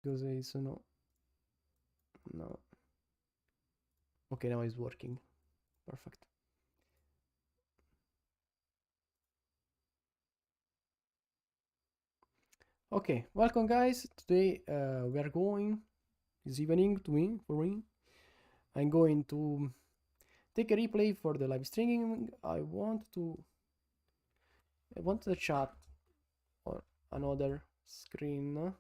because it's no. Okay, now it's working. Perfect. Okay, welcome guys. Today we are going this evening for me. I'm going to take a replay for the live streaming. I want to chat on another screen.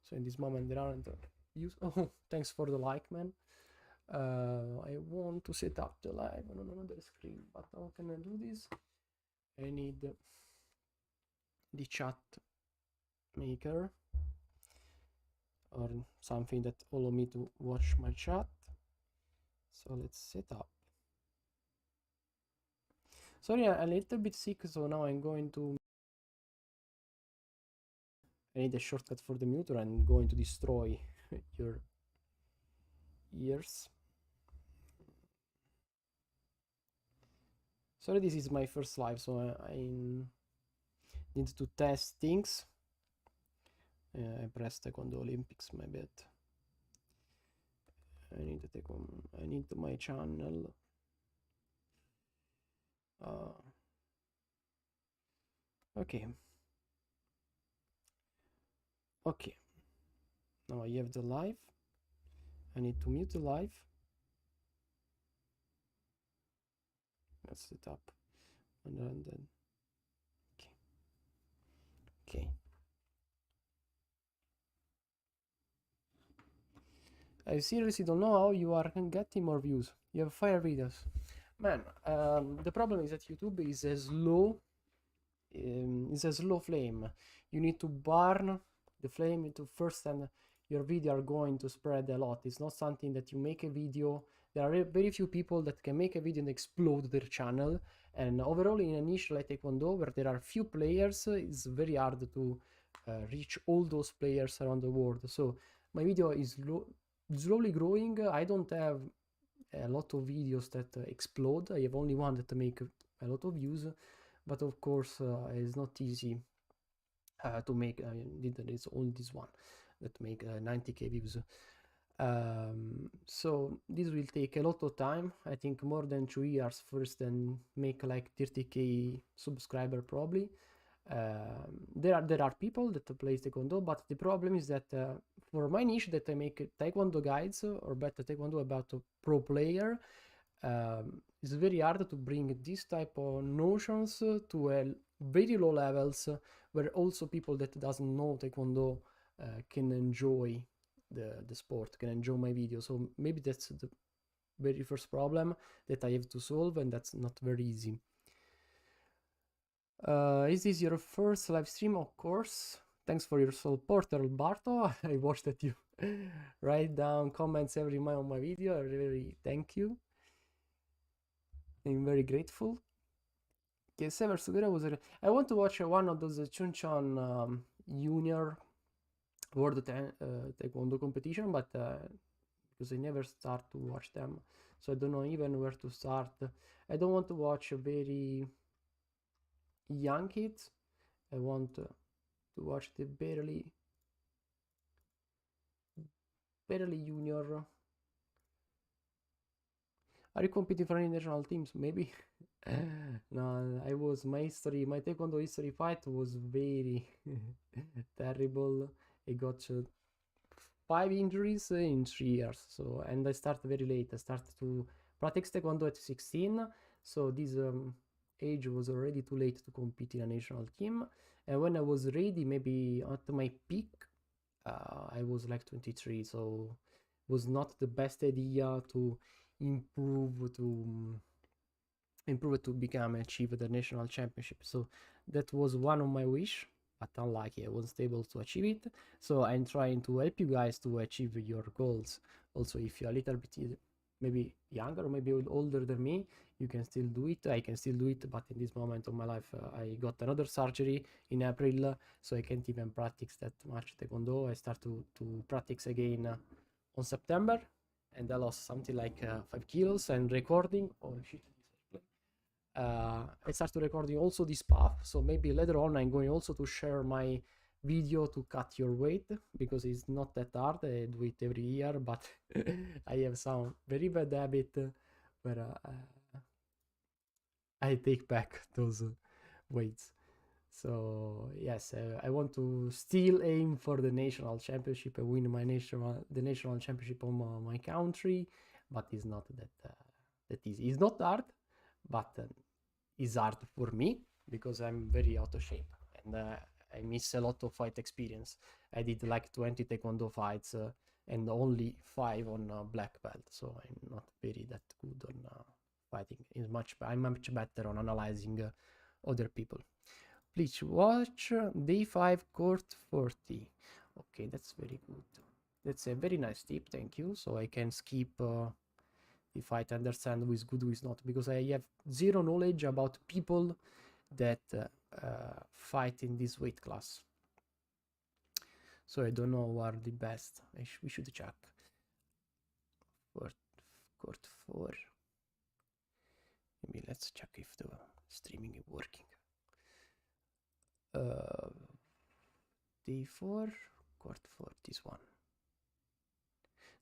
So in this moment there aren't views. Oh, thanks for the like, man. I want to set up the live on another screen, but how can I do this? I need the chat maker or something that allow me to watch my chat. So let's set up. Sorry, I'm a little bit sick, so now I'm going to. I need a shortcut for the mute, or I'm going to destroy your ears. Sorry, this is my first live, so I need to test things. I pressed Taekwondo Olympics, my bad. I need my channel. Okay. Okay. Now I have the live. I need to mute the live. Let's set up. And then. Okay. Okay. I seriously don't know how you are getting more views. You have 5 videos. Man, the problem is that YouTube is a slow flame. You need to burn the flame into first, and your video are going to spread a lot. It's not something that you make a video. There are very few people that can make a video and explode their channel. And overall, in a niche like Taekwondo, where there are few players, it's very hard to reach all those players around the world. So my video is slowly growing. I don't have a lot of videos that explode. I have only one that make a lot of views, but of course it's not easy to make. It's only this one that make 90k views. So this will take a lot of time. I think more than 2 years first, and make like 30k subscriber probably. There are people that play Taekwondo, but the problem is that for my niche that I make Taekwondo guides or better Taekwondo about a pro player, it's very hard to bring this type of notions to a very low levels where also people that doesn't know Taekwondo can enjoy the sport, can enjoy my video. So maybe that's the very first problem that I have to solve, and that's not very easy. Is this your first live stream? Of course. Thanks for your support, Alberto. I watched that you write down comments every month on my video. I really thank you. I'm very grateful. KSA versus Guerra was I want to watch one of those Chuncheon Junior World Taekwondo competition, but because I never start to watch them, so I don't know even where to start. I don't want to watch very young kids. I want to watch the barely junior. Are you competing for any national teams? Maybe. No, my Taekwondo history fight was very terrible. I got 5 injuries in 3 years. So, and I started very late. I started to practice Taekwondo at 16. So this age was already too late to compete in a national team. And when I was ready, maybe at my peak, I was like 23. So it was not the best idea to improve to become achieve the national championship. So that was one of my wish, but unlucky I wasn't able to achieve it. So I'm trying to help you guys to achieve your goals. Also, if you're a little bit maybe younger or maybe older than me, you can still do it. I can still do it, but in this moment of my life, I got another surgery in April, so I can't even practice that much Taekwondo. I start to practice again on September, and I lost something like 5 kilos. And recording, oh shit, I started recording also this path, so maybe later on I'm going also to share my video to cut your weight, because it's not that hard. I do it every year, but I have some very bad habit where I take back those weights. So yes, I want to still aim for the national championship and win the national championship of my country, but it's not that easy. It's not hard, but it's hard for me because I'm very out of shape, and I miss a lot of fight experience. I did like 20 Taekwondo fights and only 5 on black belt, so I'm not very that good on fighting. I'm much better on analyzing other people. Please watch day 5 court 40. Okay, that's very good. That's a very nice tip, thank you. So I can skip if I understand who is good, who is not, because I have zero knowledge about people that fight in this weight class. So I don't know who are the best. We should check. Court 4. Maybe let's check if the streaming is working. Day 4, court 4, this one.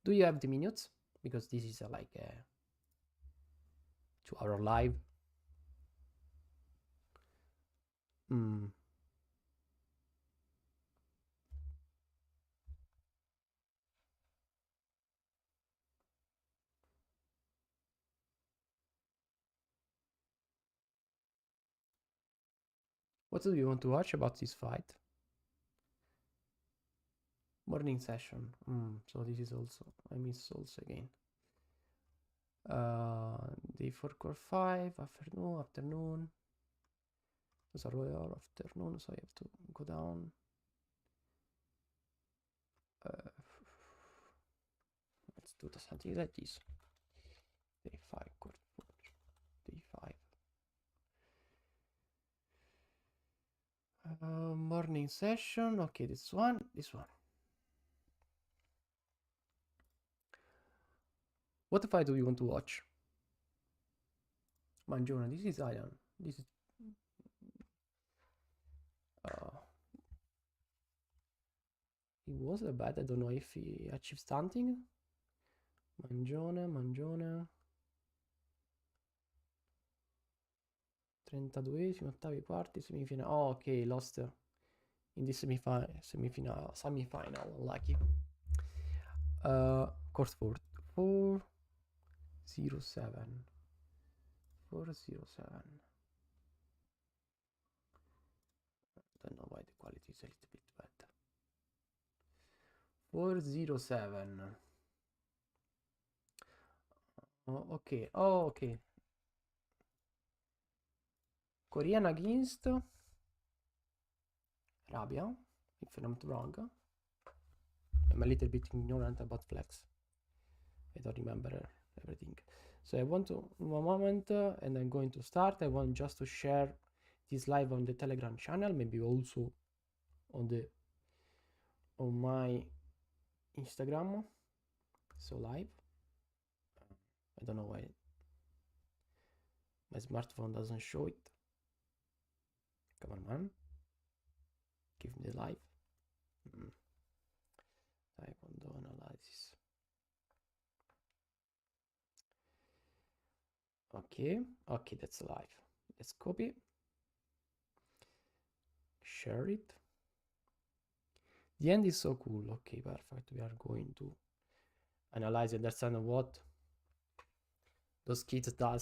Do you have the minutes? Because this is like a 2-hour live. What do you want to watch about this fight? Morning session. So this is also, I miss also again. Day 4 core 5, afternoon. Those are all afternoon, so I have to go down. Let's do something like this. Day 5 core 4. Day 5. Morning session. Okay, this one. What fight do you want to watch? Mangione, this is Iron. This is he was a bad, I don't know if he achieved something. Mangione. 32esimo, ottavi, quarti, semifinale. Oh, ok, lost in the semifinal, unlucky. Course 407. 407. Don't know why the quality is a little bit bad. 407. Okay. Okay. Korean against Arabia, if I'm not wrong. I'm a little bit ignorant about flex. I don't remember everything. So I want to, one moment, and I'm going to start. I want just to share this live on the Telegram channel, maybe also on my Instagram. So live. I don't know why my smartphone doesn't show it. Come on, man. Give me the live. Taekwondo analysis. Okay, that's live. Let's copy. Share it. The end is so cool. Okay, perfect. We are going to analyze and understand what those kids do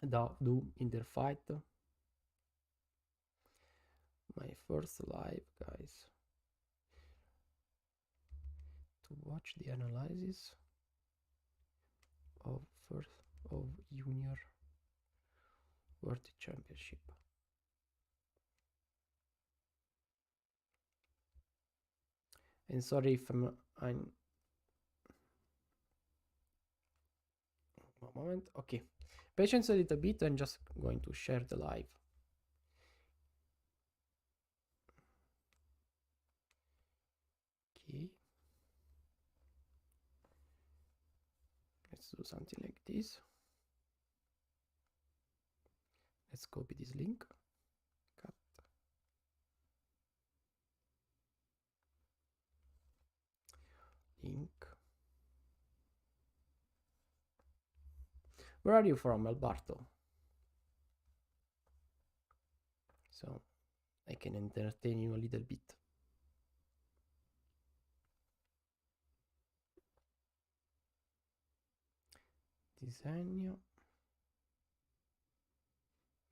in their fight. My first live, guys, to watch the analysis of junior world championship. And sorry if I'm one moment. Okay, patience a little bit. I'm just going to share the live. Okay, let's do something like this. Let's copy this link. Cut. ink. Where are you from, Alberto? So I can entertain you a little bit. Disegno.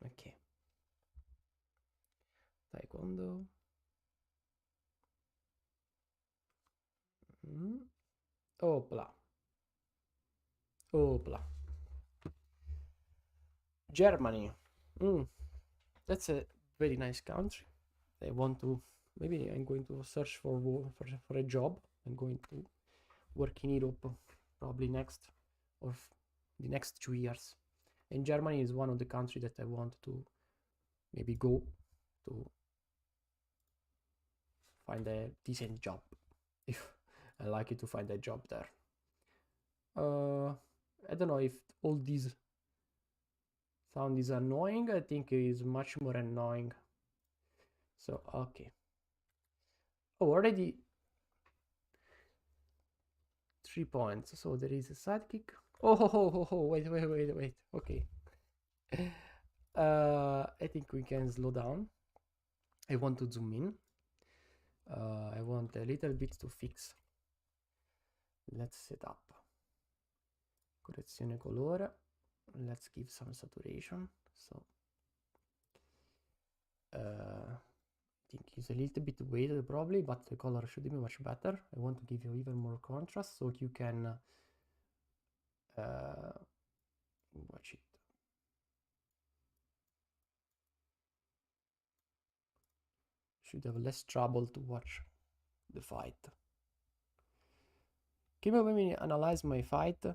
Ok. Taekwondo. Opla. Opla. Germany. That's a very nice country. I want to, maybe I'm going to search for a job. I'm going to work in Europe probably next or the next 2 years. And Germany is one of the countries that I want to maybe go to find a decent job if I like it to find a job there. I don't know if all these sound is annoying. I think it is much more annoying. So okay. Oh, already 3 points. So there is a sidekick. Oh, wait. Okay. I think we can slow down. I want to zoom in. I want a little bit to fix. Let's set up. Correzione colore. Let's give some saturation. So I think it's a little bit weighted probably, but the color should be much better. I want to give you even more contrast so you can watch it. Should have less trouble to watch the fight. Can you maybe analyze my fight?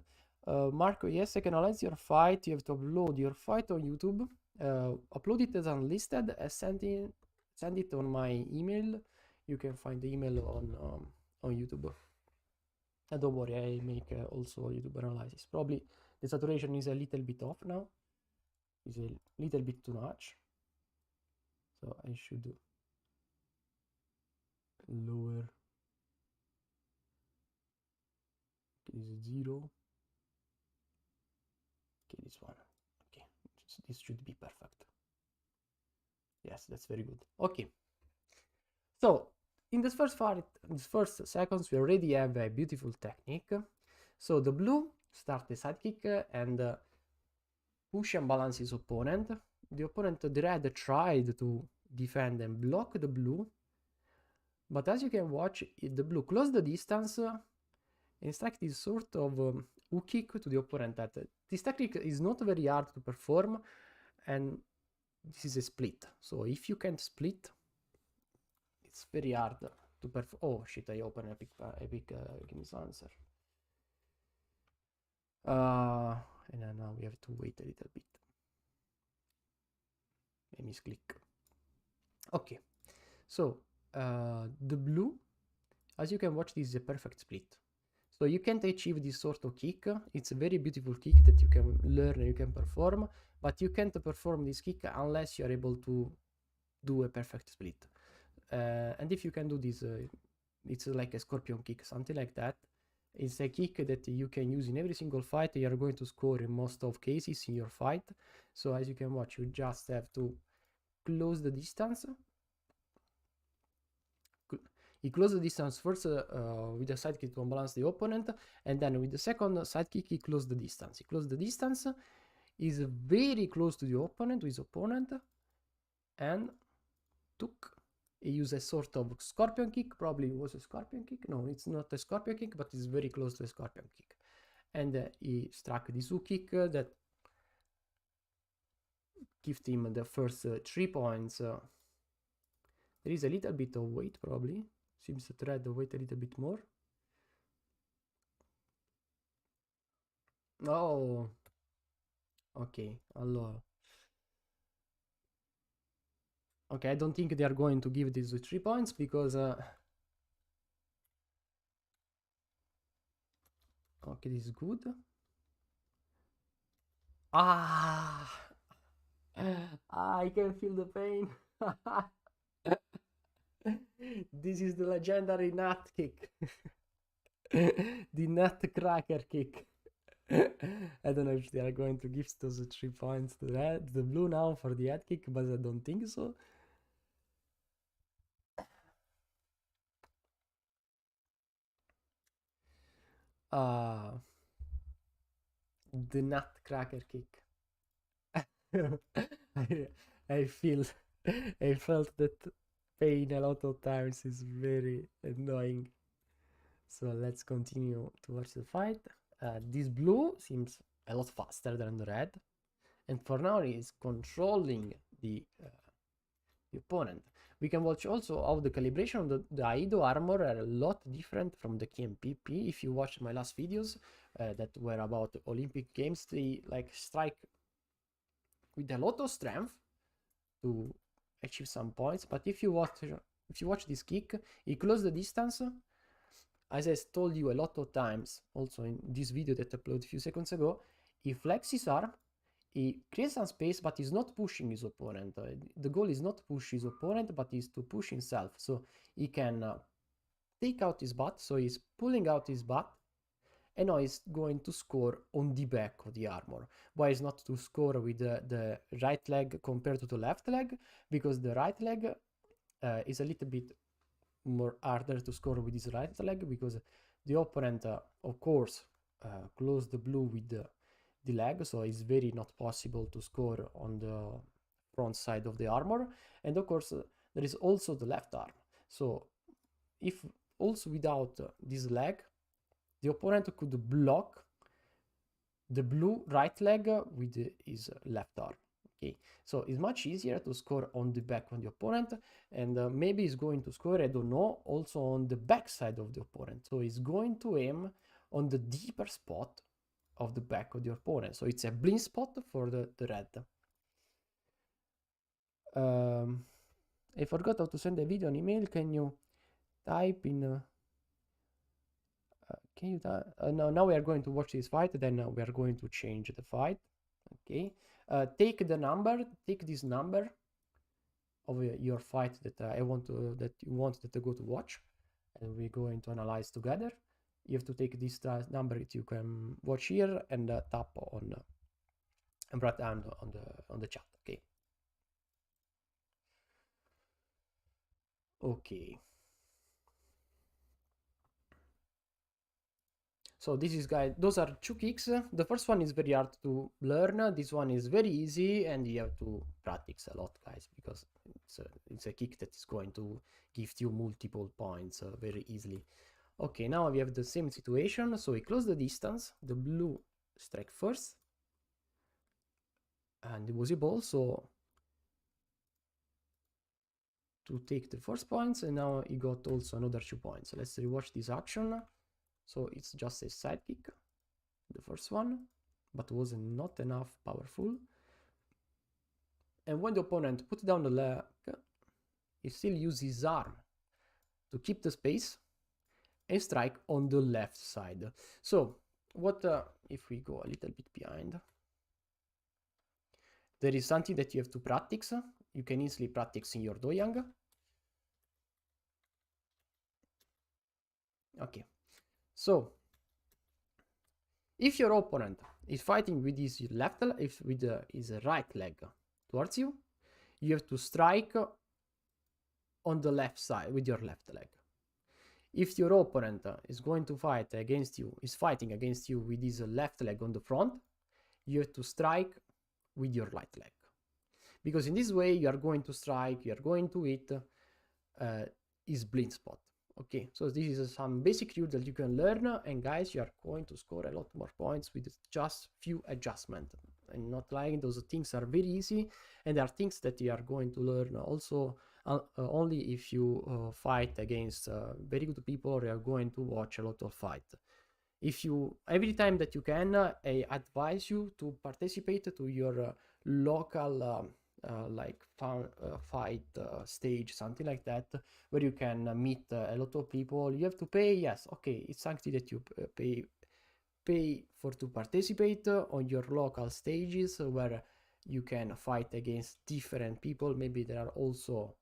Marco, yes, I can analyze your fight. You have to upload your fight on YouTube. Upload it as unlisted. Send it on my email. You can find the email on YouTube. And don't worry, I make also YouTube analysis. Probably the saturation is a little bit off now. It's a little bit too much. So I should lower. Okay, this is 0. Okay, this one. Okay, this should be perfect. Yes, that's very good. Okay. So in this first seconds, we already have a beautiful technique. So the blue start the sidekick and push and balance his opponent. The opponent, the red, tried to defend and block the blue, but as you can watch, the blue closed the distance and strike this sort of hook kick to the opponent. That this technique is not very hard to perform, and this is a split. So if you can't split, it's very hard to perform. Oh shit! I open epic games answer. And then now we have to wait a little bit. I misclick. Okay, so the blue, as you can watch, this is a perfect split. So you can't achieve this sort of kick. It's a very beautiful kick that you can learn and you can perform, but you can't perform this kick unless you're able to do a perfect split. And if you can do this, it's like a scorpion kick, something like that. It's a kick that you can use in every single fight. You're going to score in most of cases in your fight. So as you can watch, you just have to close the distance. He closed the distance first with the sidekick to unbalance the opponent, and then with the second sidekick he closed the distance. He closed the distance, is very close to the opponent, to his opponent, and took. He used a sort of scorpion kick, probably it was a scorpion kick. No, it's not a scorpion kick, but it's very close to a scorpion kick. And he struck this hook kick that gives him the first 3 points. There is a little bit of weight probably. Seems that red weight a little bit more. Oh, ok, allora. Okay, I don't think they are going to give these 3 points because okay, this is good. I can feel the pain. This is the legendary nut kick. The nutcracker kick. I don't know if they are going to give those 3 points to the blue now for the head kick, but I don't think so. Uh, the nutcracker kick. I, I feel I felt that pain a lot of times is very annoying. So let's continue towards the fight. This blue seems a lot faster than the red, and for now he is controlling the opponent. We can watch also how the calibration of the Aido armor are a lot different from the KMPP. If you watch my last videos that were about Olympic Games, they like strike with a lot of strength to achieve some points. But if you watch this kick, he closed the distance. As I told you a lot of times, also in this video that I uploaded a few seconds ago, he flexes his arm, he creates some space, but he's not pushing his opponent. The goal is not to push his opponent, but is to push himself. So he can take out his butt, so he's pulling out his butt, and now he's going to score on the back of the armor. Why is not to score with the right leg compared to the left leg? Because the right leg is a little bit more harder to score with his right leg, because the opponent, of course, closed the blue with the leg, so it's very not possible to score on the front side of the armor. And of course, there is also the left arm. So if also without this leg, the opponent could block the blue right leg with his left arm. Okay, so it's much easier to score on the back of the opponent, and maybe he's going to score, I don't know, also on the back side of the opponent. So he's going to aim on the deeper spot of the back of the opponent. So it's a blind spot for the red. I forgot how to send a video on email. Can you type in... can you type? No, now we are going to watch this fight, then we are going to change the fight. Okay. Take this number of your fight that that you want that I go to watch, and we're going to analyze together. You have to take this number that you can watch here and tap on and write down on the chat. Okay. Okay. So this is, guys, those are 2 kicks. The first one is very hard to learn. This one is very easy, and you have to practice a lot, guys, because it's a kick that is going to give you multiple points very easily. Okay, now we have the same situation. So we close the distance. The blue strike first, and it was a ball, so to take the first points, and now he got also another 2 points. So let's rewatch this action. So it's just a side kick, the first one, but was not enough powerful. And when the opponent put down the leg, he still uses his arm to keep the space and strike on the left side. So what if we go a little bit behind? There is something that you have to practice. You can easily practice in your doyang. Okay. So, if your opponent is fighting with his his right leg towards you, you have to strike on the left side with your left leg. If your opponent is going to fight against you, is fighting against you with his left leg on the front, you have to strike with your right leg. Because in this way, you are going to strike, you are going to hit his blind spot. Okay, so this is some basic rule that you can learn, and guys, you are going to score a lot more points with just few adjustments. And not lying, those things are very easy, and there are things that you are going to learn also only if you fight against very good people, or you are going to watch a lot of fight. If you, every time that you can, I advise you to participate to your local like fight stage, something like that, where you can meet a lot of people. You have to pay, yes, okay, it's something that you pay for to participate on your local stages, where you can fight against different people. Maybe there are also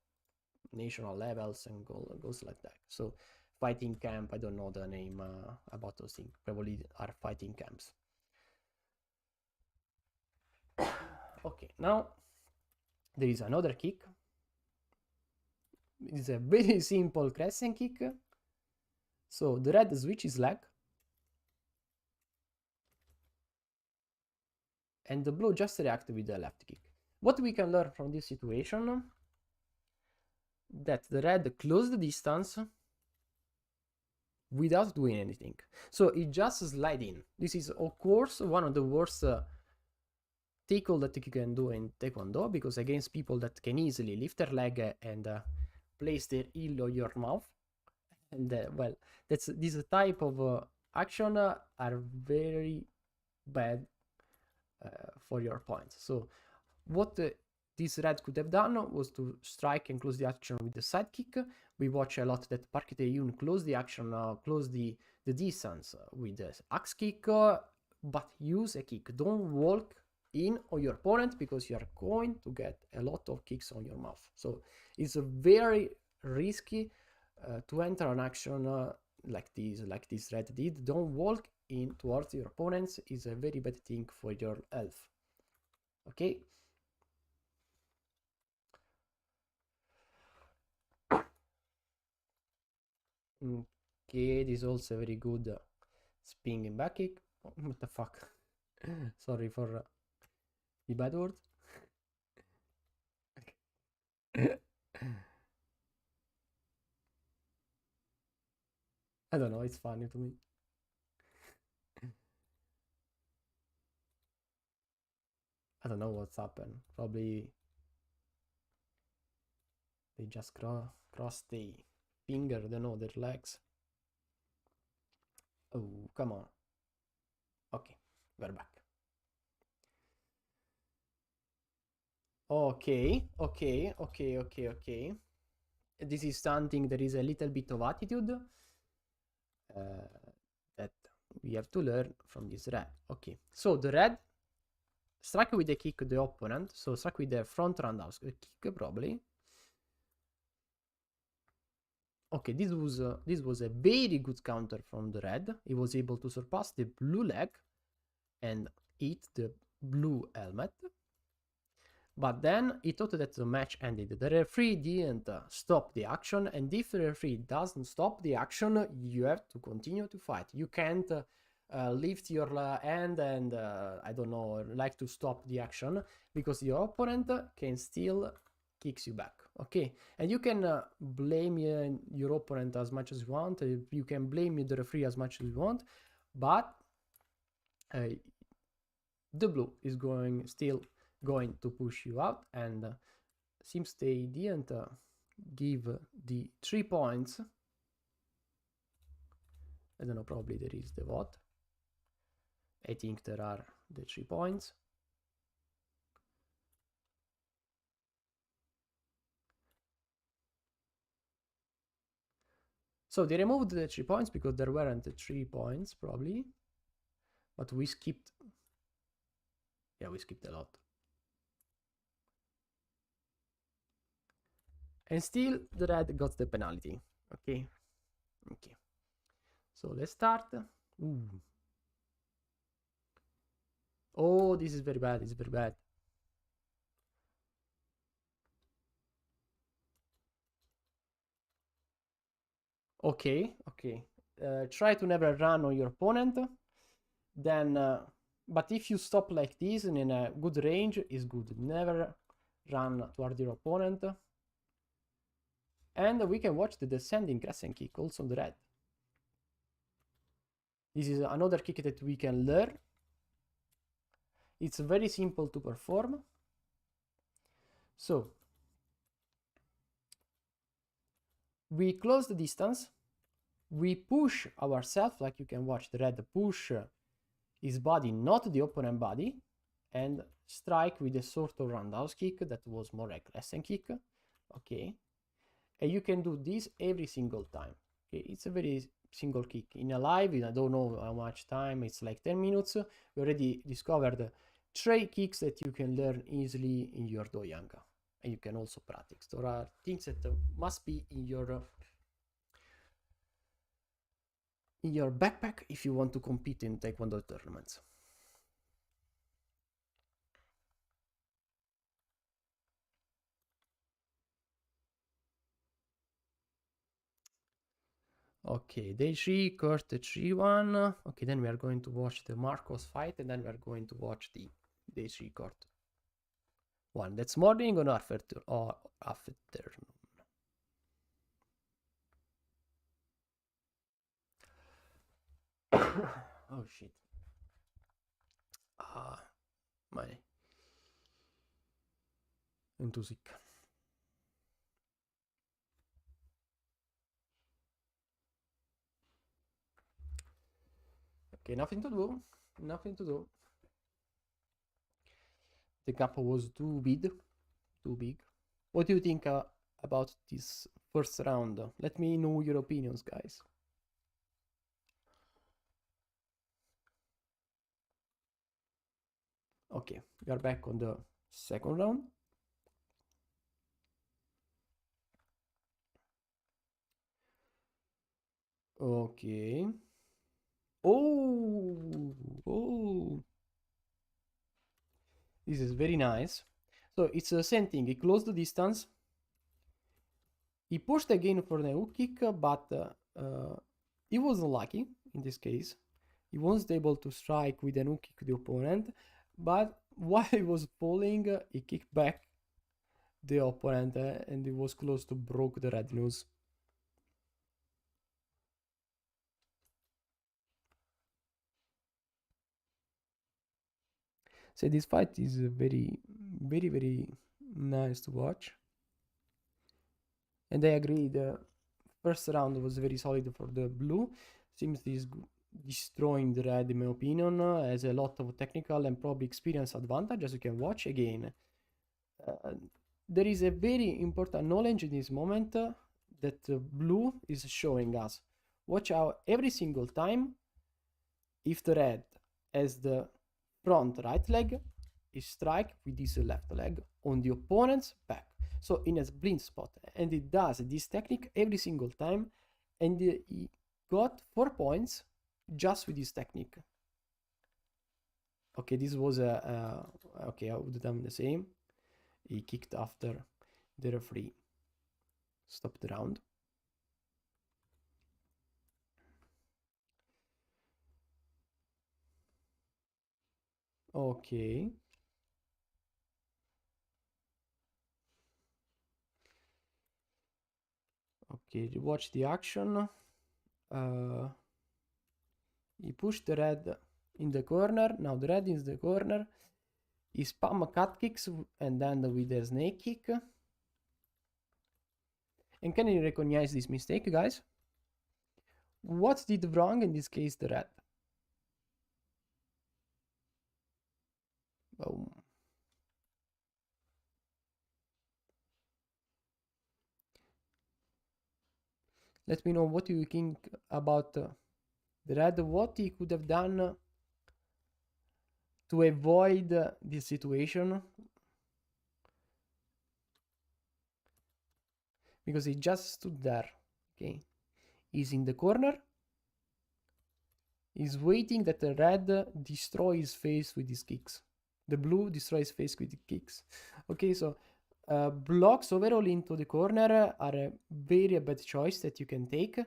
national levels and goals like that. So fighting camp. I don't know the name about those things. Probably are fighting camps. Okay, now there is another kick. It's a very simple crescent kick. So the red switches leg, and the blue just reacts with the left kick. What we can learn from this situation, that the red closed the distance without doing anything. So it just slide in. This is of course one of the worst tackle that you can do in Taekwondo, because against people that can easily lift their leg and place their heel on your mouth, and well, that's this type of action are very bad for your points. So what this red could have done was to strike and close the action with the side kick. We watch a lot that Park Tae-yoon close the action, close the distance with the axe kick, but use a kick. Don't walk in on your opponent, because you are going to get a lot of kicks on your mouth. So it's very risky to enter an action like this red did. Don't walk in towards your opponents. Is a very bad thing for your health. Okay. Okay, this is also a very good spinning back kick. What the fuck? Sorry for the bad word. I don't know, it's funny to me. I don't know what's happened. Probably they just crossed the finger, I don't know, their legs. Oh, come on. Okay, we're back. Okay. This is something, there is a little bit of attitude that we have to learn from this red. Okay, so the red strike with the kick the opponent, so strike with the front roundhouse kick probably. Okay, this was a very good counter from the red. He was able to surpass the blue leg and hit the blue helmet. But then he thought that the match ended. The referee didn't stop the action, and if the referee doesn't stop the action, you have to continue to fight. You can't lift your hand and, I don't know, like to stop the action, because your opponent can still kicks you back. Okay, and you can blame your opponent as much as you want. You can blame the referee as much as you want, but the blue is still going to push you out, and seems they didn't give the 3 points. I don't know, probably there is the vote. I think there are the 3 points. So they removed the 3 points because there weren't 3 points probably, but we skipped. Yeah, we skipped a lot. And still the red got the penalty. Okay. So let's start. Ooh. Oh, this is very bad. It's very bad. Okay. Try to never run on your opponent. Then, but if you stop like this and in a good range, is good. Never run toward your opponent. And we can watch the descending crescent kick also on the red. This is another kick that we can learn. It's very simple to perform. So we close the distance. We push ourselves, like you can watch the red push his body, not the opponent body, and strike with a sort of roundhouse kick that was more like crescent kick. Okay. And you can do this every single time. Okay, it's a very single kick. In a live, I don't know how much time, it's like 10 minutes. We already discovered 3 kicks that you can learn easily in your doyang. And you can also practice. There are things that must be in your in your backpack if you want to compete in Taekwondo tournaments. Okay, day 3, Kurt 3-1. Okay, then we are going to watch the Marcos fight, and then we are going to watch the day 3 Kurt 1. That's morning or afternoon? Oh shit. My into sick. Okay, nothing to do. Nothing to do. The gap was too big. Too big. What do you think about this first round? Let me know your opinions, guys. Okay, we are back on the second round. Okay. Oh. This is very nice. So it's the same thing. He closed the distance. He pushed again for the hook kick, but he wasn't lucky in this case. He wasn't able to strike with an hook kick the opponent, but while he was falling, he kicked back the opponent and he was close to broke the red nose. So this fight is very, very, very nice to watch. And I agree, the first round was very solid for the blue. Seems this destroying the red, in my opinion, has a lot of technical and probably experience advantage, as you can watch again. There is a very important knowledge in this moment that blue is showing us. Watch out every single time if the red has the front right leg, he strike with his left leg on the opponent's back. So in a blind spot, and he does this technique every single time, and he got 4 points just with this technique. Okay, this was okay, I would have done the same. He kicked after the referee stopped the round. Okay. Okay, watch the action. He pushed the red in the corner. Now the red is the corner. He spam cut kicks and then with a snake kick. And can you recognize this mistake, guys? What did wrong in this case the red? Boom. Let me know what you think about the red, what he could have done to avoid this situation. Because he just stood there, okay? He's in the corner. He's waiting that the red destroy his face with his kicks. The blue destroys his face with the kicks. Okay, so blocks overall into the corner are a very bad choice that you can take.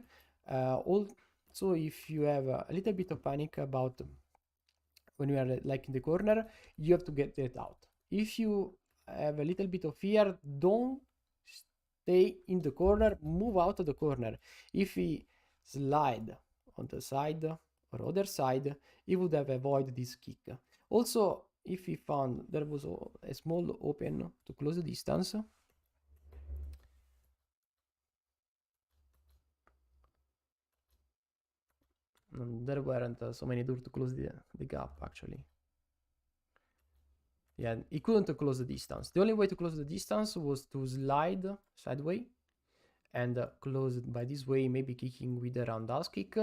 Also, if you have a little bit of panic about when you are like in the corner, you have to get it out. If you have a little bit of fear, don't stay in the corner, move out of the corner. If he slide on the side or other side, he would have avoided this kick. Also, if he found there was a small open to close the distance, there weren't so many doors to close the gap actually. Yeah, he couldn't close the distance. The only way to close the distance was to slide sideways and close it by this way, maybe kicking with a roundhouse kick.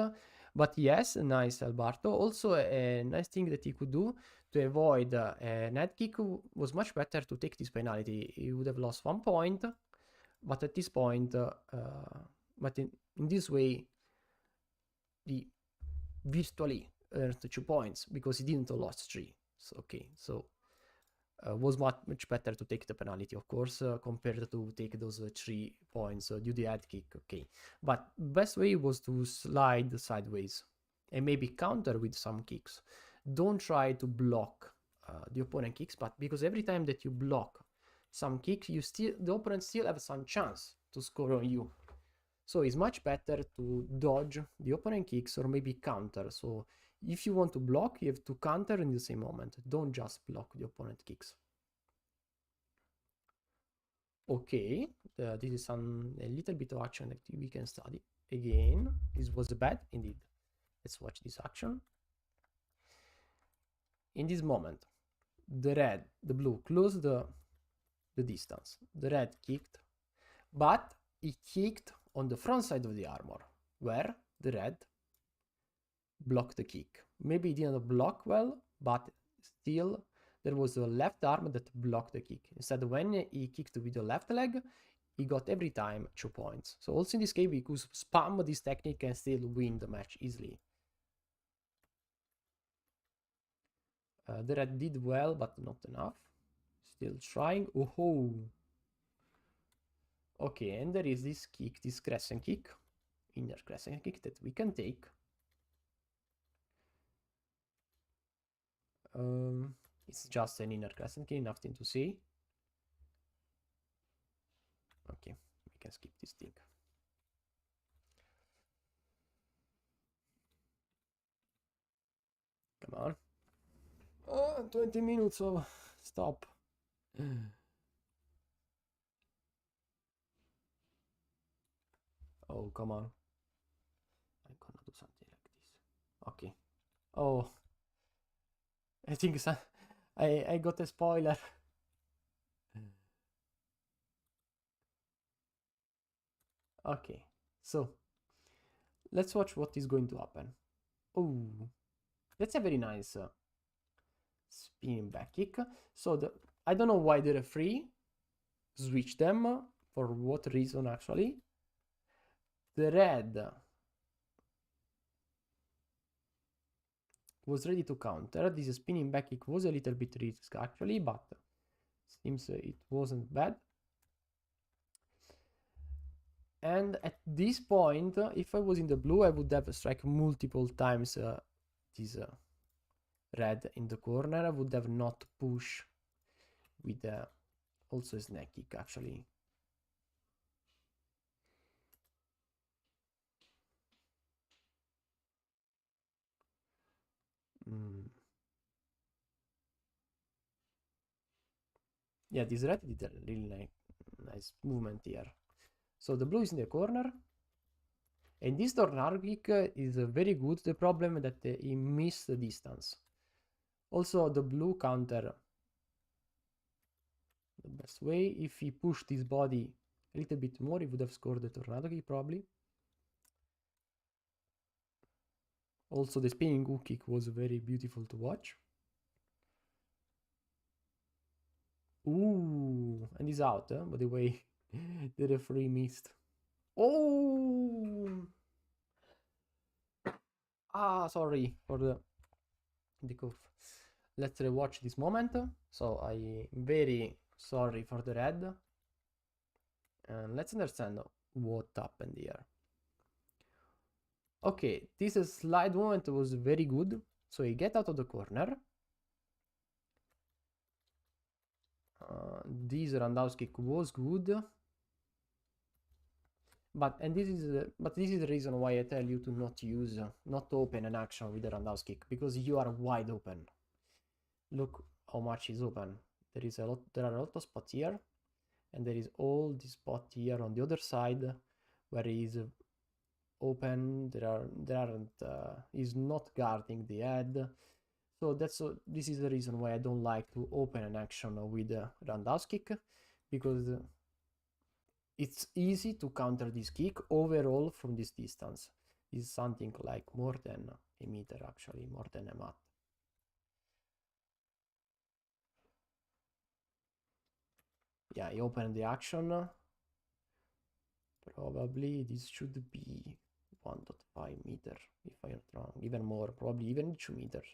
But yes, nice Alberto. Also, a nice thing that he could do to avoid a net kick was much better to take this penalty. He would have lost 1 point, but at this point, but in this way, virtually earned 2 points because he didn't lost 3. So okay, so was much better to take the penalty, of course, compared to take those 3 points due to the head kick. Okay, but best way was to slide sideways and maybe counter with some kicks. Don't try to block the opponent kicks, but because every time that you block some kicks, the opponent still have some chance to score on you. So it's much better to dodge the opponent kicks or maybe counter. So if you want to block, you have to counter in the same moment. Don't just block the opponent kicks. Okay, this is a little bit of action that we can study. Again, this was bad indeed. Let's watch this action. In this moment, the blue closed the distance. The red kicked, but he kicked on the front side of the armor, where the red blocked the kick. Maybe he didn't block well, but still there was a left arm that blocked the kick. Instead, when he kicked with the left leg, he got every time 2 points. So also in this case, we could spam this technique and still win the match easily. The red did well, but not enough. Still trying. Oh, okay, and there is this kick, this crescent kick, inner crescent kick that we can take. It's just an inner crescent kick, nothing to say. Okay, we can skip this thing. Come on. 20 minutes of stop. Oh, come on. I'm gonna do something like this. Okay. Oh. I think I got a spoiler. Okay. So, let's watch what is going to happen. Oh. That's a very nice spinning back kick. So, I don't know why the referee switched them. For what reason, actually. The red was ready to counter. This spinning back kick was a little bit risky actually, but seems it wasn't bad. And at this point, if I was in the blue, I would have struck multiple times this red in the corner. I would have not push with also a snake kick actually. Yeah, this red did a really nice movement here. So the blue is in the corner. And this tornado kick is very good. The problem is that he missed the distance. Also, the blue counter the best way. If he pushed his body a little bit more, he would have scored the tornado kick probably. Also, the spinning hook kick was very beautiful to watch. Ooh, and he's out, by the way. The referee missed. Oh! Ah, sorry for the cough. Let's rewatch this moment. So I'm very sorry for the red. And let's understand what happened here. Okay, this slide moment was very good. So he get out of the corner. This roundhouse kick was good. But this is the reason why I tell you to not open an action with the roundhouse kick, because you are wide open. Look how much is open. There are a lot of spots here, and there is all this spot here on the other side where he is open. He's not guarding the head. So this is the reason why I don't like to open an action with a roundhouse kick, because it's easy to counter this kick overall from this distance. It's something like more than a meter, actually, more than a mat. Yeah, I opened the action. Probably this should be 1.5. 5 meters, if I'm not wrong, even more, probably even 2 meters.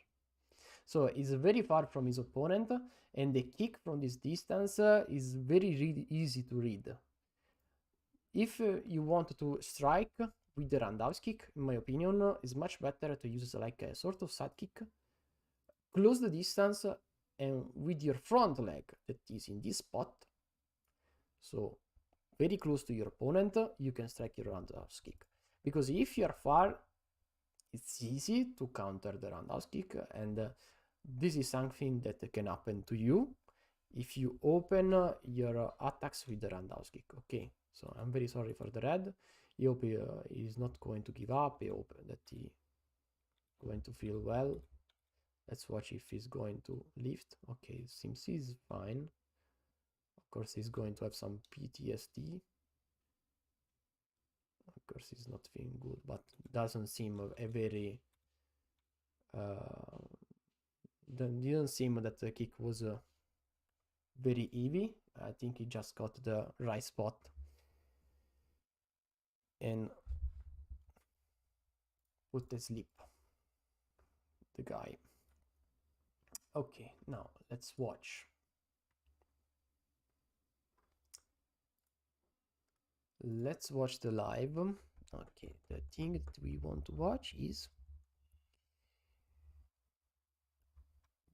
So it's very far from his opponent, and the kick from this distance is very really easy to read. If you want to strike with the roundhouse kick, in my opinion, it's much better to use like a sort of side kick, close the distance, and with your front leg that is in this spot, so very close to your opponent, you can strike your roundhouse kick. Because if you are far, it's easy to counter the roundhouse kick, and this is something that can happen to you if you open your attacks with the roundhouse kick. Okay, so I'm very sorry for the red. I hope he is not going to give up. I hope that he going to feel well. Let's watch if he's going to lift. Okay, seems he's fine. Of course, he's going to have some PTSD. Of course, he's not feeling good, but doesn't seem a very didn't seem that the kick was very heavy. I think he just got the right spot and put to sleep the guy. Okay, now let's watch. Let's watch the live. Okay, the thing that we want to watch is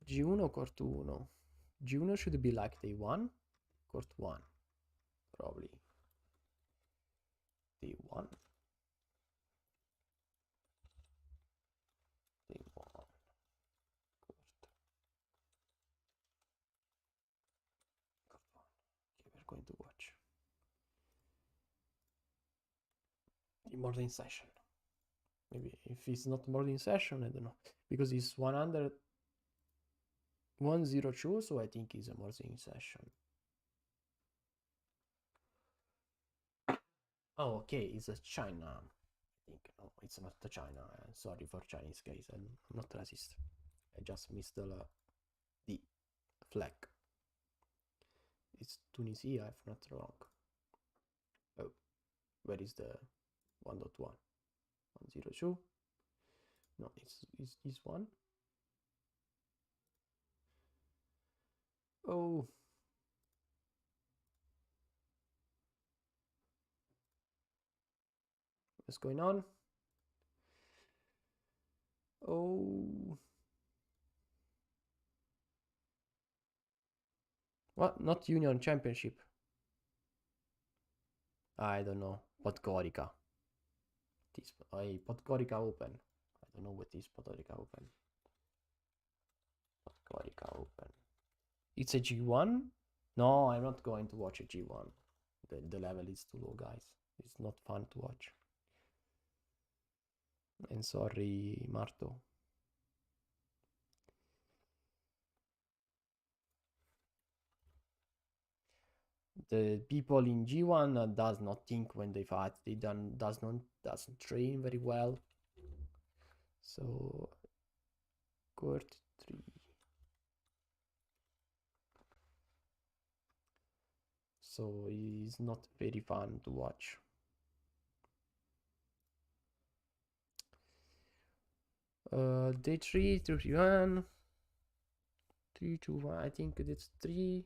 G1 court 1. G1 should be like day 1, court 1, probably. Day 1. Day 1. Court. Court 1. Okay, we're going to watch. The morning session. Maybe if it's not morning session, I don't know. Because it's 102, so I think it's a morning session. Oh, okay, it's a China. I think no, it's not the China. Sorry for Chinese guys. I'm not racist. I just missed the flag. It's Tunisia, if not wrong. Oh, where is the 1.1? 102? No, it's this one. Oh. What's going on? Oh. What? Not Union Championship. I don't know. Podgorica. This Podgorica Open. I don't know what is Podgorica Open. Podgorica Open. It's a G1? No, I'm not going to watch a G1. The level is too low, guys. It's not fun to watch. And sorry, Marto. The people in G1 does not think when they fight. They doesn't train very well. So court 3. So it's not very fun to watch. Day 3, 3-1. 3-2-1. I think that's 3.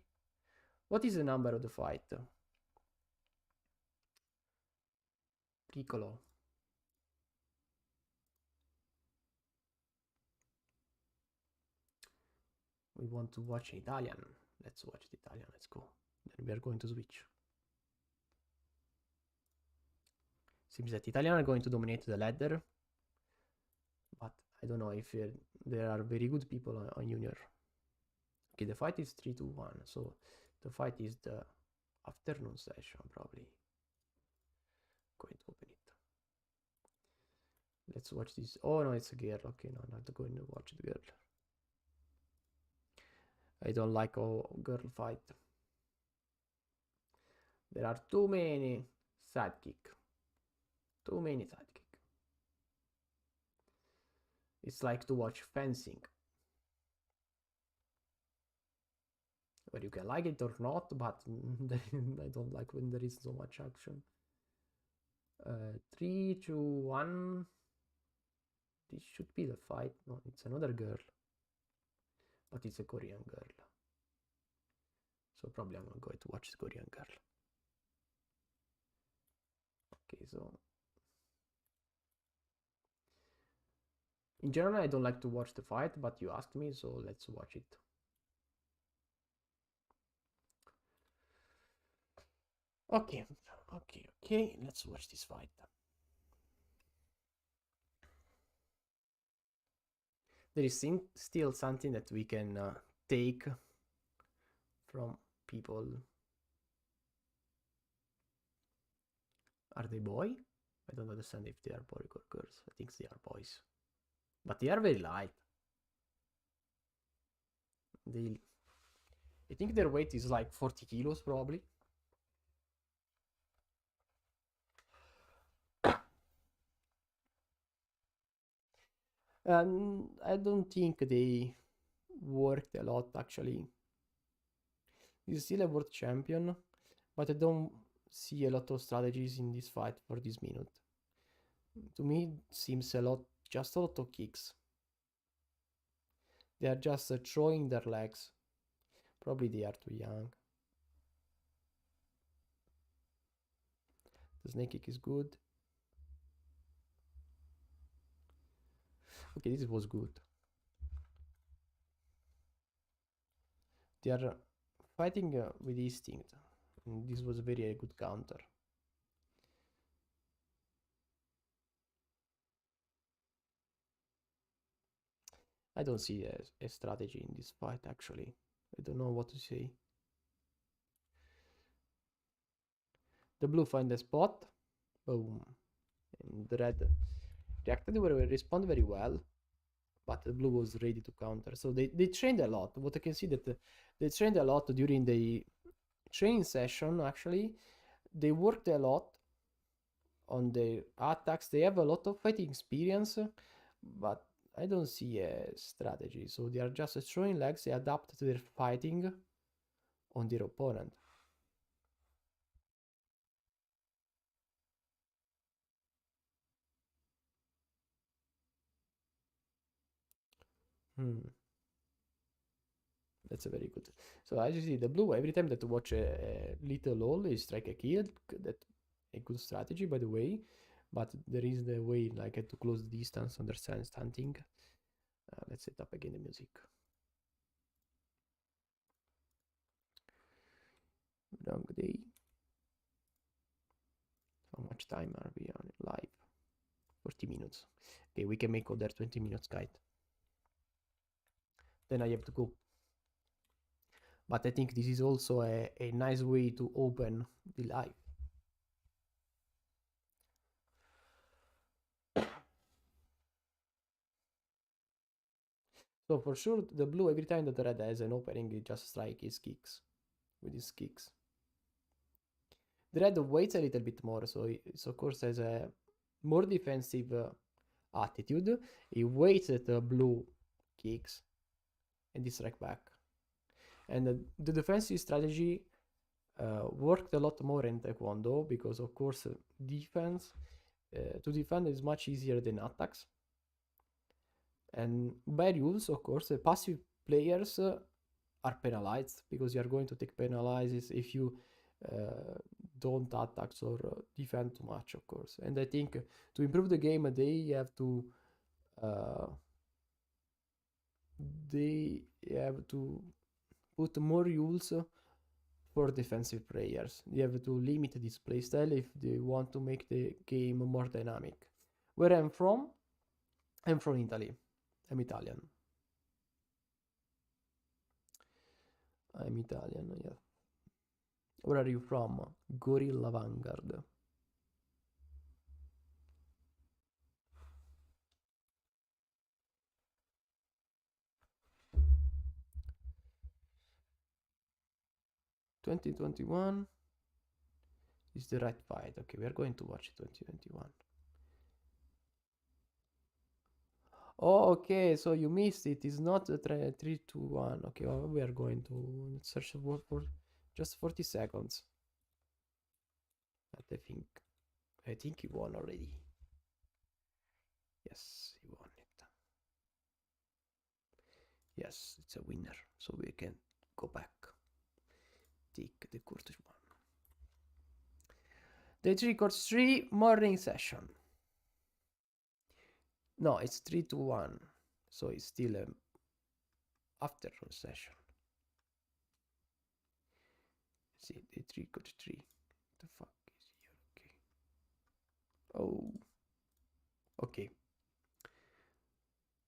What is the number of the fight? Piccolo. We want to watch Italian. Let's watch the Italian. Let's go. Then we are going to switch. Seems that Italian are going to dominate the ladder, but I don't know if there are very good people on junior. Okay, the fight is 3-1, so the fight is the afternoon session probably. Going to open it. Let's watch this. Oh no, it's a girl. Okay, no, I'm not going to watch the girl. I don't like a girl fight. There are too many sidekick. Too many sidekick. It's like to watch fencing. Whether you can like it or not, but I don't like when there is so much action. 3-2-1. this should be the fight. No, it's another girl. But it's a Korean girl. So probably I'm going to watch the Korean girl. Okay, so in general I don't like to watch the fight, but you asked me, so let's watch it. Okay, let's watch this fight. There is still something that we can take from people. Are they boy? I don't understand if they are boy or girls. I think they are boys. But they are very light. I think their weight is like 40 kilos probably. And I don't think they worked a lot actually. He's still a world champion, but I don't see a lot of strategies in this fight for this minute. To me, it seems just a lot of kicks. They are just throwing their legs. Probably they are too young. The snake kick is good. Okay, this was good. They are fighting with instinct. And this was a very good counter. I don't see a strategy in this fight actually. I don't know what to say. The blue find a spot. Boom. And the red reacted respond very well. But the blue was ready to counter. So they trained a lot. What I can see that they trained a lot during the training session actually. They worked a lot on their attacks. They have a lot of fighting experience, but I don't see a strategy. So they are just throwing legs. They adapt to their fighting on their opponent. That's a very good. So as you see, the blue every time that you watch a little hole, you strike a kill. That a good strategy, by the way. But there is the way like to close the distance, understand stunting. Let's set up again the music. Long day. How much time are we on live? 40 minutes. Okay, we can make other 20 minutes guide. Then I have to go. But I think this is also a nice way to open the live. So for sure, the blue, every time that the red has an opening, it just strike his kicks. With his kicks. The red waits a little bit more, so it of course has a more defensive attitude. He waits that the blue kicks and he strike back. And the defensive strategy worked a lot more in Taekwondo because of course defense to defend is much easier than attacks. And by rules, of course, passive players are penalized because you are going to take penalizes if you don't attack or defend too much, of course. And I think to improve the game, they have to put more rules for defensive players. They have to limit this playstyle if they want to make the game more dynamic. Where I'm from Italy. I'm Italian. I'm Italian, yeah. Where are you from? Gorilla Vanguard. (2021) is the right fight. Okay, we are going to watch 2021. Oh, okay, so you missed it. It's not 3, 2, 1. Okay, well, we are going to search for just 40 seconds. But I think he won already. Yes, he won it. Yes, it's a winner. So we can go back. Take the court 1. Day 3, court 3, morning session. No, it's 3 to 1. So it's still an afternoon session. See, day 3, court 3. What the fuck is here? Okay. Oh. Okay.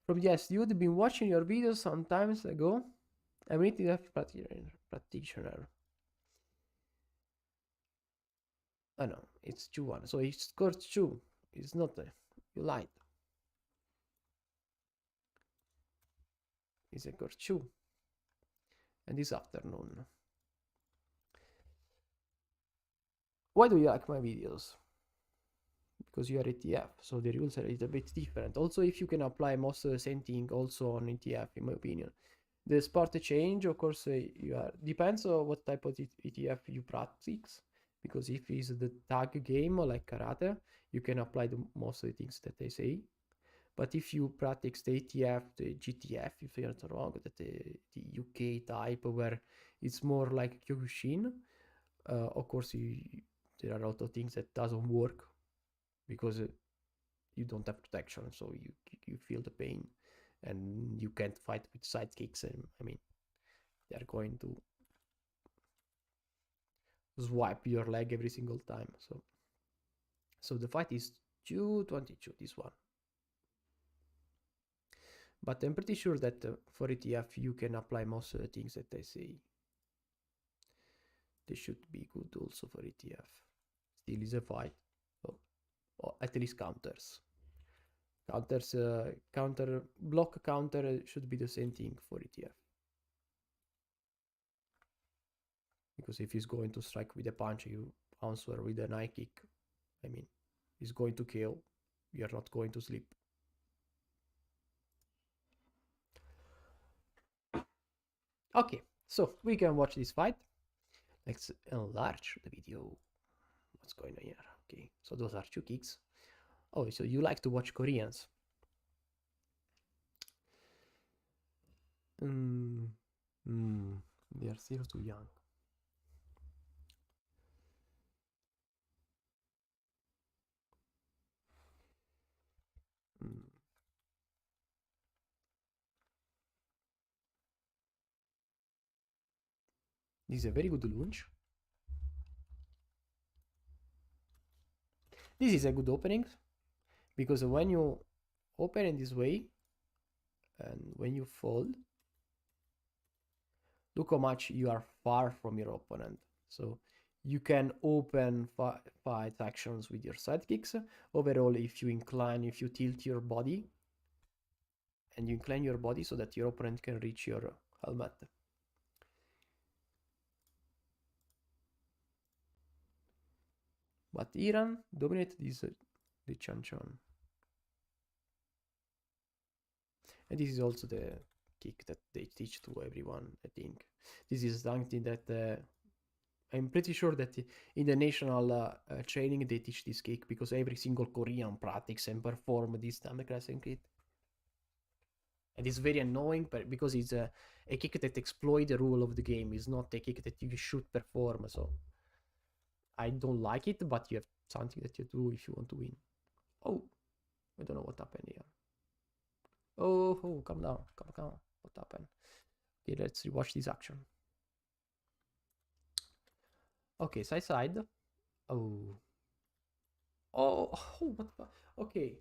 From yes, you'd been watching your videos some times ago. I'm an ETF practitioner. Oh no, it's 2-1. So he scored 2. It's not you lied. It's a scored 2. And this afternoon. Why do you like my videos? Because you are ETF, so the rules are a little bit different. Also, if you can apply most of the same thing also on ETF, in my opinion. The sport change, of course, depends on what type of ETF you practice. Because if it's the tag game or like karate, you can apply most of the things that they say. But if you practice the ATF, the GTF, if you're not wrong, the UK type where it's more like Kyokushin, of course there are a lot of things that doesn't work because you don't have protection, so you feel the pain and you can't fight with side kicks. And I mean, they're going to swipe your leg every single time. So the fight is 222, this one. But I'm pretty sure that for ETF you can apply most of the things that I say. They should be good also for ETF. Still is a fight. Or at least counters. Block counter should be the same thing for ETF. Because if he's going to strike with a punch, you answer with an high kick. I mean, he's going to kill. You're not going to sleep. Okay, so we can watch this fight. Let's enlarge the video. What's going on here? Okay, so those are 2 kicks. Oh, so you like to watch Koreans? They are still too young. This is a very good launch. This is a good opening because when you open in this way and when you fold, look how much you are far from your opponent. So you can open fight actions with your side kicks. Overall, if you tilt your body and you incline your body so that your opponent can reach your helmet. But Iran dominated the Chanchan. And this is also the kick that they teach to everyone, I think. This is something that I'm pretty sure that in the national training they teach this kick because every single Korean practice and perform this stomach wrestling kick. And it's very annoying because it's a kick that exploits the rule of the game. It's not a kick that you should perform. So I don't like it, but you have something that you do if you want to win. Oh, I don't know what happened here. Oh, calm down. What happened? Okay, let's rewatch this action. Okay, side. Oh, what the... Okay.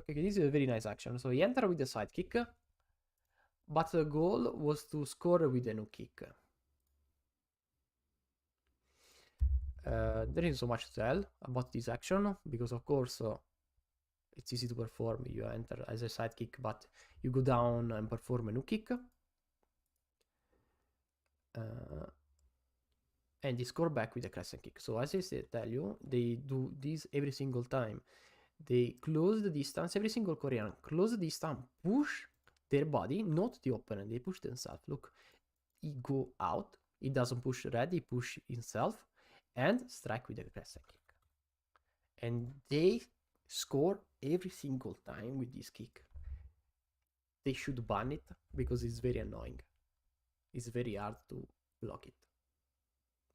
This is a very nice action. So he entered with the side kick, but the goal was to score with a no kick. There isn't so much to tell about this action because, of course, it's easy to perform. You enter as a side kick, but you go down and perform a no kick. And they score back with a crescent kick. So as I tell you, they do this every single time. They close the distance, every single Korean close the distance, push their body, not the opponent, they push themselves. Look, he go out, he doesn't push red, he push himself and strike with a crescent kick. And they score every single time with this kick. they should ban it because it's very annoying. It's very hard to block it.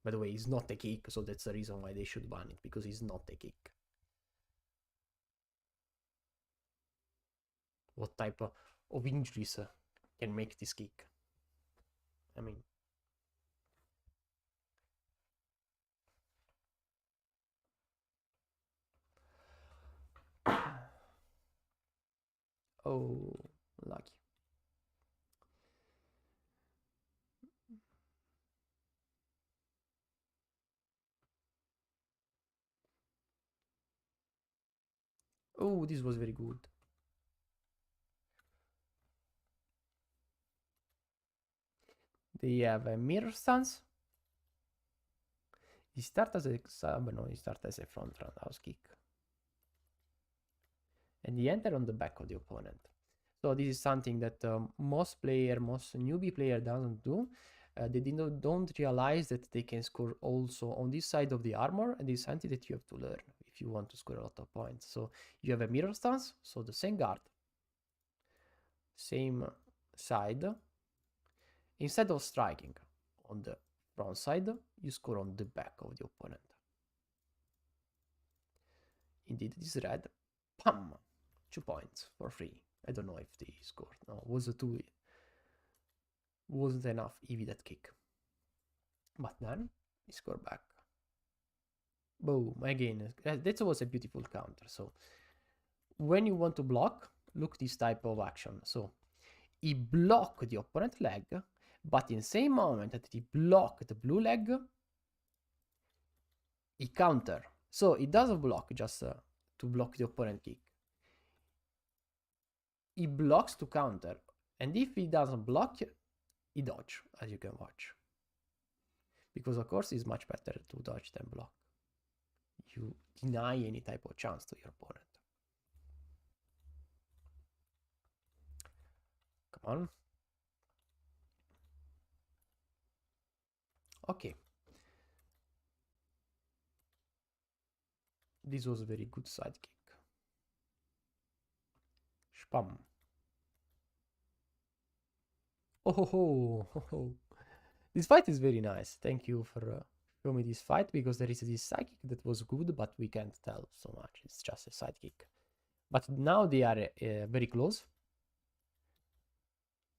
By the way, it's not a kick, so that's the reason why they should ban it, because it's not a kick. What type of injuries can make this kick? I mean, oh, lucky. Oh, this was very good. They have a mirror stance. He starts as a sub, no, he starts as a front roundhouse kick. And he enter on the back of the opponent. So this is something that most newbie player doesn't do. They don't realize that they can score also on this side of the armor, and this is something that you have to learn if you want to score a lot of points. So you have a mirror stance, so the same guard, same side. Instead of striking on the front side, you score on the back of the opponent. Indeed, this red, pam, 2 points for free. I don't know if they scored. No, wasn't enough EV that kick. But then he scored back. Boom, again, that was a beautiful counter. So when you want to block, look this type of action. So he blocked the opponent leg, but in the same moment that he blocked the blue leg, he counter. So it doesn't block just to block the opponent kick. He blocks to counter. And if he doesn't block, he dodge, as you can watch. Because of course it's much better to dodge than block. You deny any type of chance to your opponent. Come on. Okay. This was a very good side kick. Spam. Oh ho ho ho ho. This fight is very nice. Thank you for showing me this fight, because there is this side kick that was good, but we can't tell so much. It's just a side kick. But now they are very close.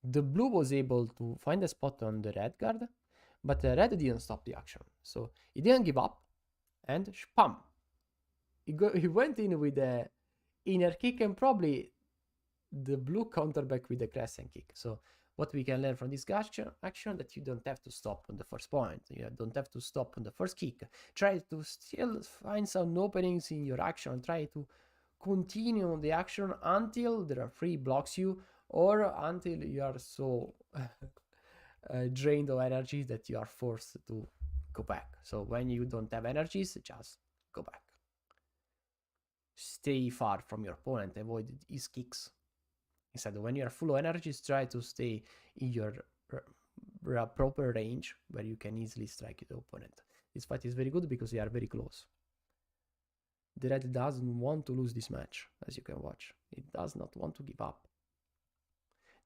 The blue was able to find a spot on the red guard, but the red didn't stop the action. So he didn't give up, and spam. He went in with the inner kick, and probably the blue counter back with the crescent kick. So what we can learn from this action that you don't have to stop on the first point. You don't have to stop on the first kick. Try to still find some openings in your action. Try to continue the action until the referee blocks you, or until you are so drained of energy that you are forced to go back. So when you don't have energies, just go back. Stay far from your opponent, avoid his kicks. Instead, when you are full of energies, try to stay in your proper range where you can easily strike the opponent. This fight is very good because they are very close. The red doesn't want to lose this match, as you can watch. It does not want to give up.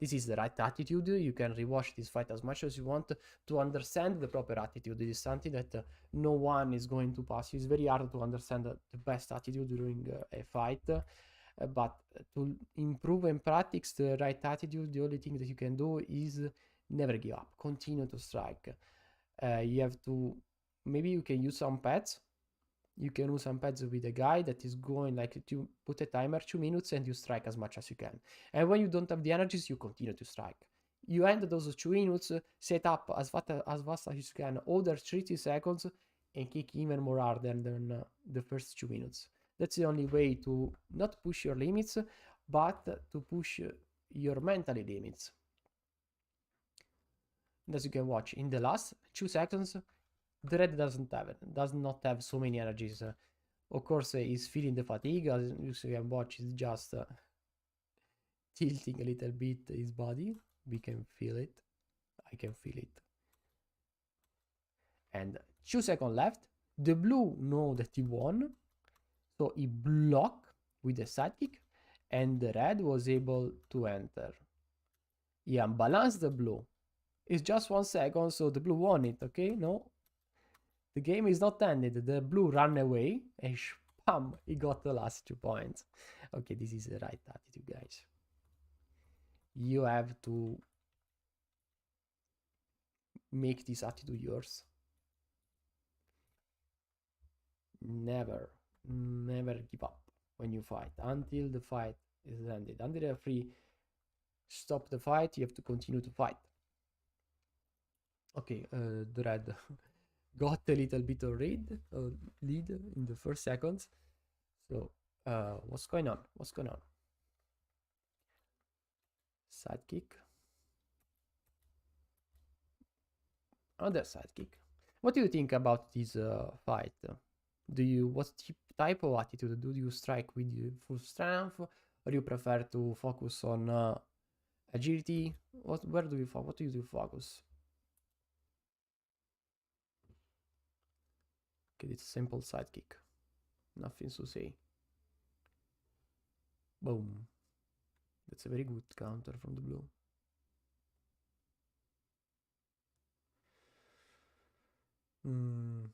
This is the right attitude. You can rewatch this fight as much as you want to understand the proper attitude. It is something that no one is going to pass you. It's very hard to understand the best attitude during a fight. But to improve and practice the right attitude, the only thing that you can do is never give up. Continue to strike. You have to, maybe you can use some pads. You can use some pads with a guy that is going like to put a timer 2 minutes, and you strike as much as you can. And when you don't have the energies, you continue to strike. You end those 2 minutes, set up as fast as you can, other 30 seconds, and kick even more harder than the first 2 minutes. That's the only way to not push your limits, but to push your mental limits. And as you can watch, in the last 2 seconds, the red does not have so many energies. Of course, he's feeling the fatigue. As you can watch, he's just tilting a little bit his body. We can feel it. I can feel it. And 2 seconds left. The blue know that he won, so he blocked with the side kick, and the red was able to enter He unbalanced the blue. It's just 1 second, so the blue won it, okay? No? The game is not ended. The blue ran away and bam, he got the last 2 points. Okay, this is the right attitude, guys. You have to make this attitude yours. Never give up when you fight until the fight is ended. Until the referee stop the fight, you have to continue to fight. Okay, the red got a little bit of lead in the first seconds. So, what's going on? What's going on? Side kick. Another side kick. What do you think about this fight? What type of attitude do you strike with your full strength, or you prefer to focus on agility? What do you focus? Okay, it's a simple side kick. Nothing to say. Boom. That's a very good counter from the blue. Boom.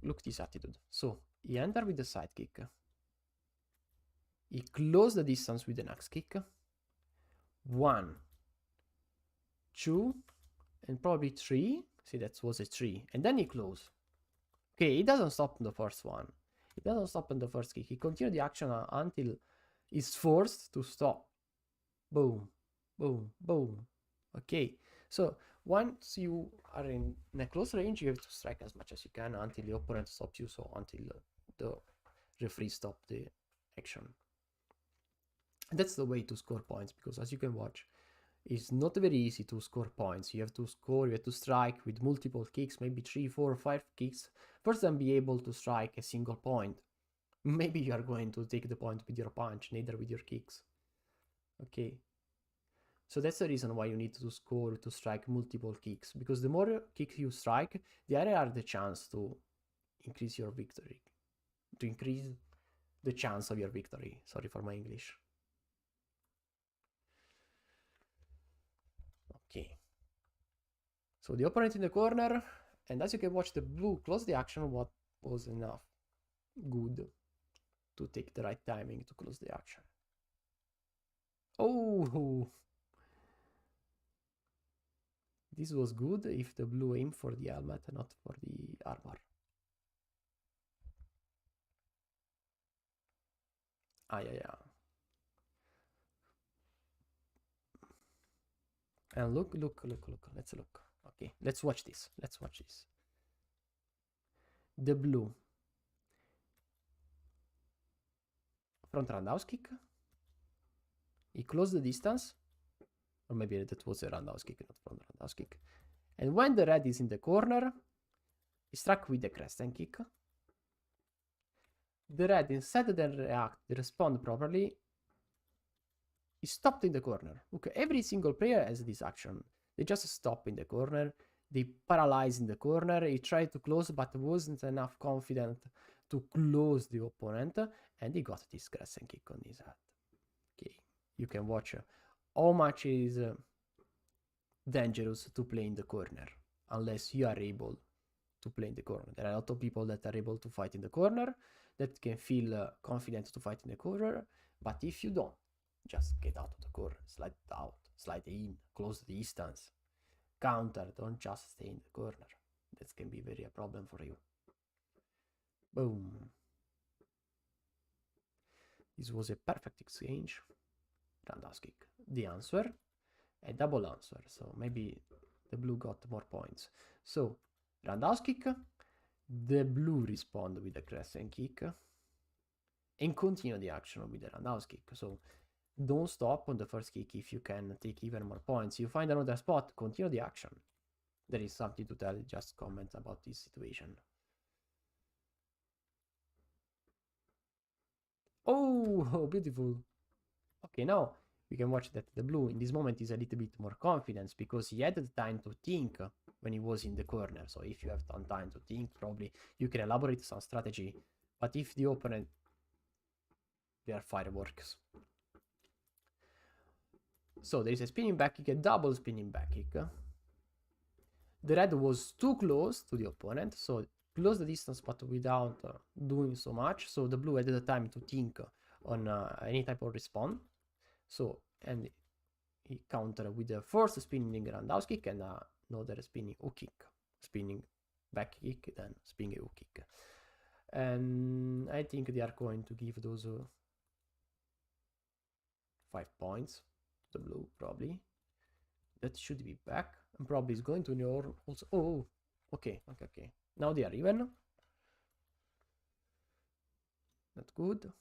Look this attitude. So, he entered with the side kick. He closed the distance with the next kick. 1, 2, and probably 3. See, that was a 3. And then he closed. Okay, he doesn't stop on the first one. He doesn't stop on the first kick. He continued the action until he's forced to stop. Boom, boom, boom. Okay, so once you are in a close range, you have to strike as much as you can until the opponent stops you, so until the referee stops the action. And that's the way to score points, because as you can watch, it's not very easy to score points. You have to strike with multiple kicks, maybe 3, 4, 5 kicks, first then be able to strike a single point. Maybe you are going to take the point with your punch, neither with your kicks. Okay. So that's the reason why you need to strike multiple kicks, because the more kicks you strike, the higher are the chance to increase your victory, to increase the chance of your victory. Sorry for my English. Okay. So the opponent in the corner, and as you can watch, the blue close the action, what was enough good to take the right timing to close the action. Oh! This was good if the blue aimed for the helmet, not for the armor. Yeah. And look. Let's look. Okay, let's watch this. The blue. Front roundhouse kick. He closed the distance. Or maybe that was a roundhouse kick, not front roundhouse kick. And when the red is in the corner, he struck with the crescent kick. The red, instead of respond properly, he stopped in the corner. Okay, every single player has this action. They just stop in the corner. They paralyze in the corner. He tried to close, but wasn't enough confident to close the opponent. And he got this crescent kick on his head. Okay, you can watch how much is dangerous to play in the corner, unless you are able to play in the corner. There are a lot of people that are able to fight in the corner, that can feel confident to fight in the corner, but if you don't, just get out of the corner, slide out, slide in, close the distance, counter, don't just stay in the corner. That can be very a problem for you. Boom. This was a perfect exchange. Roundhouse kick. The answer, a double answer, so maybe the blue got more points. So, roundhouse kick, the blue respond with a crescent kick, and continue the action with the roundhouse kick. So, don't stop on the first kick if you can take even more points. You find another spot, continue the action. There is something to tell, just comment about this situation. Oh, beautiful. Okay, now we can watch that the blue in this moment is a little bit more confident because he had the time to think when he was in the corner. So if you have some time to think, probably you can elaborate some strategy. But if the opponent, they are fireworks. So there is a spinning back kick, a double spinning back kick. The red was too close to the opponent, so close the distance but without doing so much. So the blue had the time to think on any type of response. So, and he countered with the first spinning roundhouse kick and another spinning hook kick. Spinning back kick, then spinning hook kick. And I think they are going to give those 5 points. The blue, probably. That should be back. And probably is going to know also. Oh, okay. Now they are even. Not good.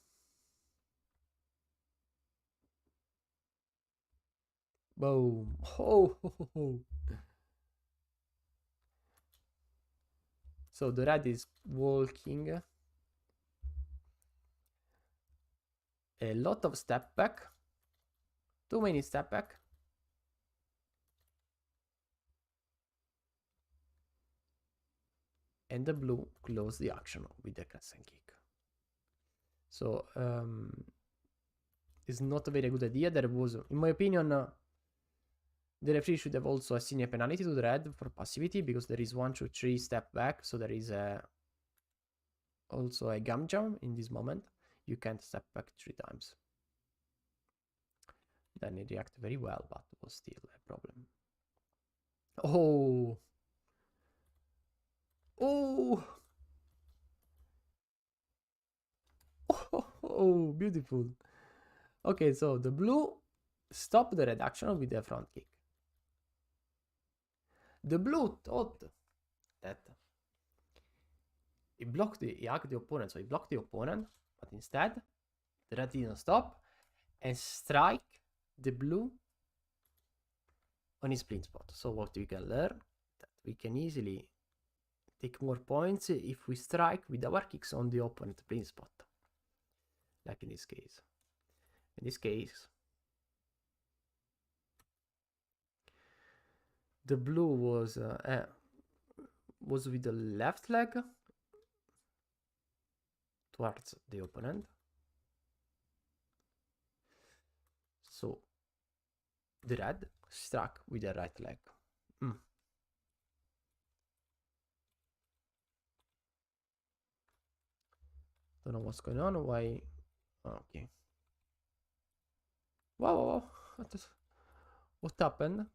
Boom. Oh. So the red is walking. A lot of step back. Too many step back. And the blue closed the action with the crescent kick. So it's not a very good idea. There was, in my opinion, the referee should have also assigned a penalty to the red for passivity, because there is 1, 2, 3 step back. So there is also a gum jump in this moment. You can't step back 3 times. Then it reacted very well, but it was still a problem. Oh. Oh, beautiful. Okay, so the blue stopped the red action with the front kick. The blue thought that he hugged the opponent, so he blocked the opponent, but instead the red didn't stop and strike the blue on his blind spot. So what we can learn, that we can easily take more points if we strike with our kicks on the opponent blind spot. Like in this case. In this case, the blue was with the left leg towards the opponent. So the red struck with the right leg. Don't know what's going on. Why? Oh, okay. Wow. What happened?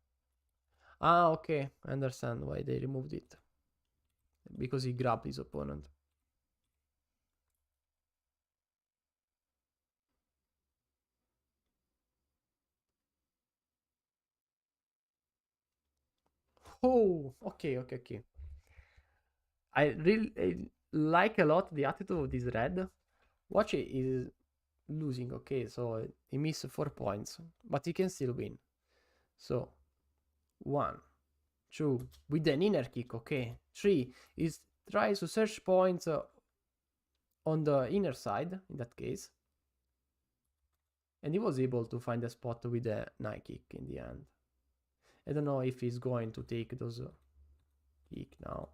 Ah, okay. I understand why they removed it. Because he grabbed his opponent. Oh, okay. I really like a lot the attitude of this red. Watch it is losing, okay, so he missed 4 points, but he can still win. So 1, 2 with an inner kick, okay. 3 is tries to search points on the inner side in that case, and he was able to find a spot with a night kick in the end. I don't know if he's going to take those kick now,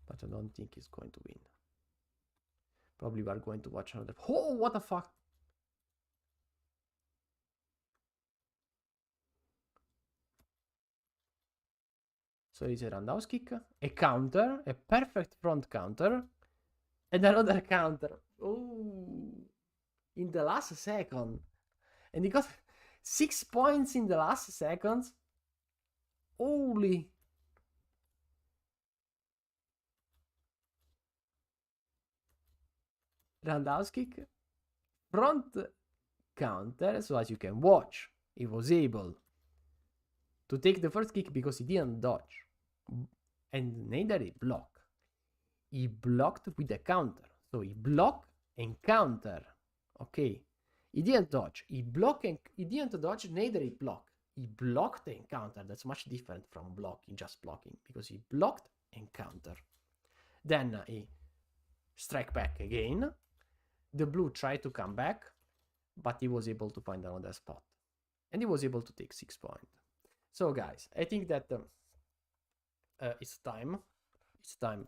but I don't think he's going to win. Probably we are going to watch another. Oh, what the fuck! So it's a roundhouse kick, a counter, a perfect front counter, and another counter. Oh, in the last second. And he got 6 points in the last seconds. Holy. Roundhouse kick, front counter. So as you can watch, he was able to take the first kick because he didn't dodge. And neither he blocked. He blocked with a counter. So he blocked and counter. Okay. He didn't dodge. He blocked and he didn't dodge, neither he blocked. He blocked and counter. That's much different from blocking, just blocking, because he blocked and counter. Then he strike back again. The blue tried to come back, but he was able to find another spot. And he was able to take 6 points. So guys, I think that it's time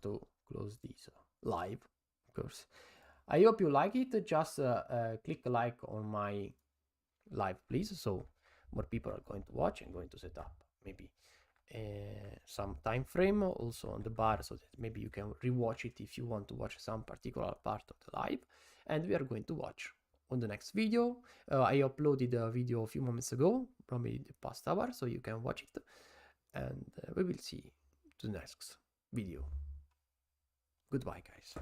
to close this live, of course. I hope you like it. Just click like on my live, please, so more people are going to watch. I'm going to set up maybe some time frame also on the bar, so that maybe you can rewatch it if you want to watch some particular part of the live. And we are going to watch on the next video. I uploaded a video a few moments ago, probably the past hour, so you can watch it. And we will see the next video. Goodbye, guys.